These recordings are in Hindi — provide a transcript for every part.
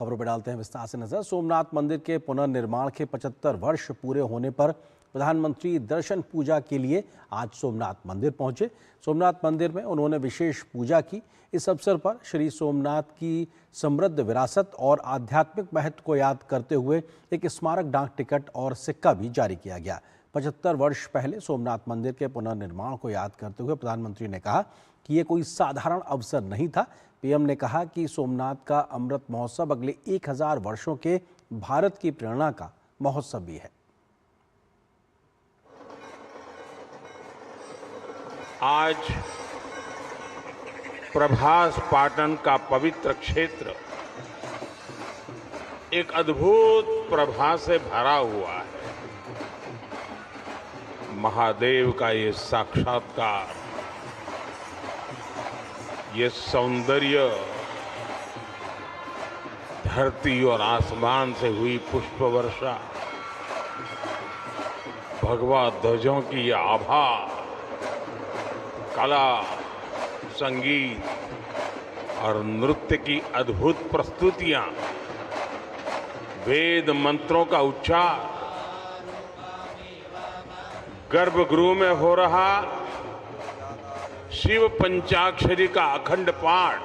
खबरों पर डालते हैं विस्तार से नजर। सोमनाथ मंदिर के पुनर्निर्माण के 75 वर्ष पूरे होने पर प्रधानमंत्री दर्शन पूजा के लिए आज सोमनाथ मंदिर पहुंचे। सोमनाथ मंदिर में उन्होंने विशेष पूजा की। इस अवसर पर श्री सोमनाथ की समृद्ध विरासत और आध्यात्मिक महत्व को याद करते हुए एक स्मारक डाक टिकट और सिक्का भी जारी किया गया। 75 वर्ष पहले सोमनाथ मंदिर के पुनर्निर्माण को याद करते हुए प्रधानमंत्री ने कहा कि ये कोई साधारण अवसर नहीं था। पीएम ने कहा कि सोमनाथ का अमृत महोत्सव अगले 1000 वर्षों के भारत की प्रेरणा का महोत्सव भी है। आज प्रभास पाटन का पवित्र क्षेत्र एक अद्भुत प्रभा से भरा हुआ है। महादेव का ये साक्षात्कार, ये सौंदर्य, धरती और आसमान से हुई पुष्प वर्षा, भगवा ध्वजों की ये आभा, कला, संगीत और नृत्य की अद्भुत प्रस्तुतियां, वेद मंत्रों का उच्चार, गर्भगृह में हो रहा शिव पंचाक्षरी का अखंड पाठ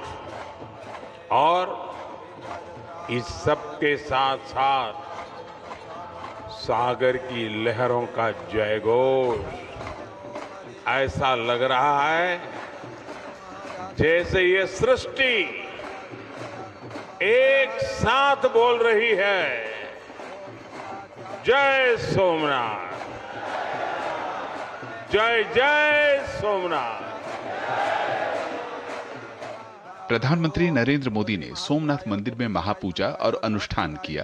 और इस सब के साथ साथ सागर की लहरों का जयघोष, ऐसा लग रहा है जैसे ये सृष्टि एक साथ बोल रही है, जय सोमनाथ, जय जय सोमनाथ। प्रधानमंत्री नरेंद्र मोदी ने सोमनाथ मंदिर में महापूजा और अनुष्ठान किया।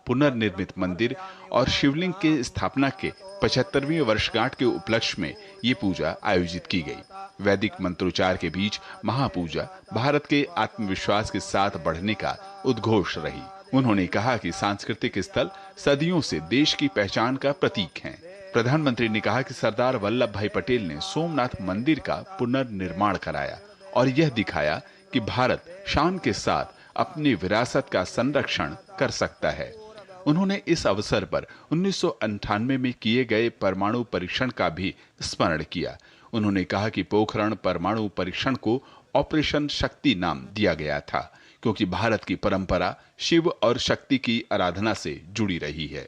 पुनर्निर्मित मंदिर और शिवलिंग के स्थापना के 75वीं वर्षगांठ के उपलक्ष्य में ये पूजा आयोजित की गई। वैदिक मंत्रोच्चार के बीच महापूजा भारत के आत्मविश्वास के साथ बढ़ने का उद्घोष रही। उन्होंने कहा कि सांस्कृतिक स्थल सदियों से देश की पहचान का प्रतीक हैं। प्रधानमंत्री ने कहा कि सरदार वल्लभ भाई पटेल ने सोमनाथ मंदिर का पुनर्निर्माण कराया और यह दिखाया कि भारत शान के साथ अपनी विरासत का संरक्षण कर सकता है। उन्होंने इस अवसर पर 1998 में किए गए परमाणु परीक्षण का भी स्मरण किया। उन्होंने कहा कि पोखरण परमाणु परीक्षण को ऑपरेशन शक्ति नाम दिया गया था, क्योंकि भारत की परंपरा शिव और शक्ति की आराधना से जुड़ी रही है।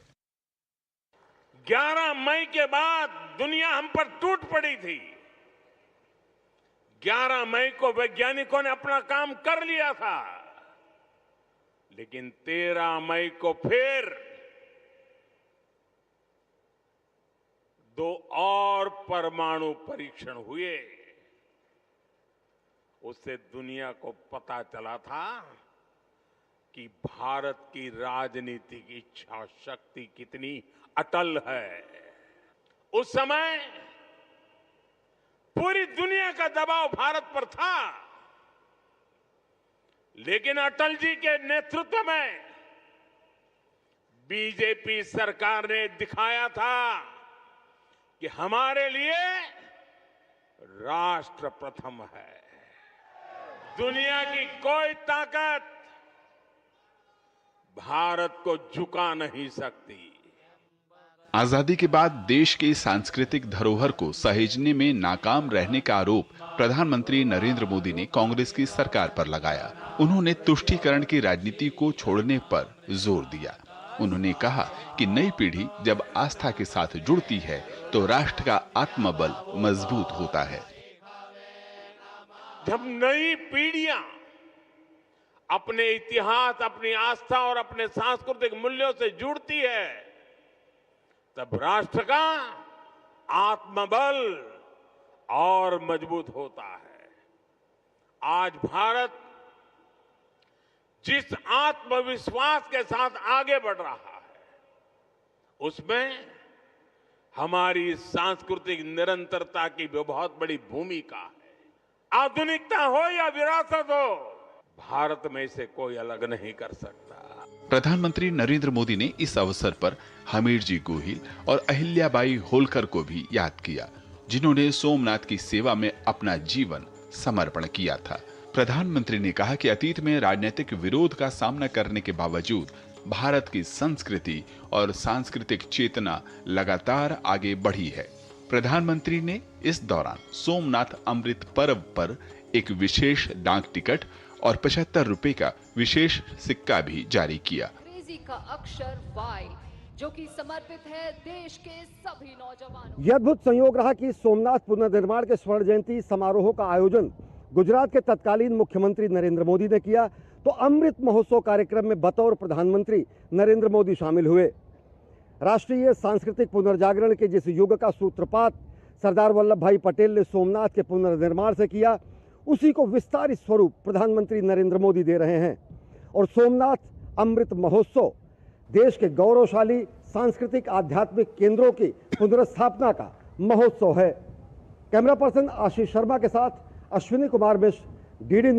11 मई के बाद दुनिया हम पर टूट पड़ी थी। 11 मई को वैज्ञानिकों ने अपना काम कर लिया था, लेकिन 13 मई को फिर 2 और परमाणु परीक्षण हुए। उससे दुनिया को पता चला था कि भारत की राजनीतिक इच्छा शक्ति कितनी अटल है। उस समय पूरी दुनिया का दबाव भारत पर था, लेकिन अटल जी के नेतृत्व में बीजेपी सरकार ने दिखाया था कि हमारे लिए राष्ट्र प्रथम है। दुनिया की कोई ताकत भारत को झुका नहीं सकती। आजादी के बाद देश की सांस्कृतिक धरोहर को सहेजने में नाकाम रहने का आरोप प्रधानमंत्री नरेंद्र मोदी ने कांग्रेस की सरकार पर लगाया। उन्होंने तुष्टीकरण की राजनीति को छोड़ने पर जोर दिया। उन्होंने कहा कि नई पीढ़ी जब आस्था के साथ जुड़ती है तो राष्ट्र का आत्मबल मजबूत होता है। जब नई पीढ़ियां अपने इतिहास, अपनी आस्था और अपने सांस्कृतिक मूल्यों से जुड़ती है, तब राष्ट्र का आत्मबल और मजबूत होता है। आज भारत जिस आत्मविश्वास के साथ आगे बढ़ रहा है, उसमें हमारी सांस्कृतिक निरंतरता की भी बहुत बड़ी भूमिका है। आधुनिकता हो या विरासत हो, भारत में से कोई अलग नहीं कर सकता। प्रधानमंत्री नरेंद्र मोदी ने इस अवसर पर हमीर जी गोहिल और अहिल्याबाई होलकर को भी याद किया, जिन्होंने सोमनाथ की सेवा में अपना जीवन समर्पण किया था। प्रधानमंत्री ने कहा कि अतीत में राजनीतिक विरोध का सामना करने के बावजूद भारत की संस्कृति और सांस्कृतिक चेतना लगातार आगे बढ़ी है। प्रधानमंत्री ने इस दौरान सोमनाथ अमृत पर्व पर एक विशेष डाक टिकट और 75 रुपए का विशेष सिक्का भी जारी किया। अंग्रेजी का अक्षर Y जो कि समर्पित है देश के सभी नौजवानों। यह अद्भुत संयोग रहा कि सोमनाथ पुनर्निर्माण के स्वर्ण जयंती समारोह का आयोजन गुजरात के तत्कालीन मुख्यमंत्री नरेंद्र मोदी ने किया, तो अमृत महोत्सव कार्यक्रम में बतौर प्रधानमंत्री नरेंद्र मोदी शामिल हुए। राष्ट्रीय सांस्कृतिक पुनर्जागरण के जिस युग का सूत्रपात सरदार वल्लभ भाई पटेल ने सोमनाथ के पुनर्निर्माण से किया, उसी को विस्तारित स्वरूप प्रधानमंत्री नरेंद्र मोदी दे रहे हैं। और सोमनाथ अमृत महोत्सव देश के गौरवशाली सांस्कृतिक आध्यात्मिक केंद्रों की पुनर्स्थापना का महोत्सव है। कैमरा पर्सन आशीष शर्मा के साथ अश्विनी कुमार मिश्र, डीडी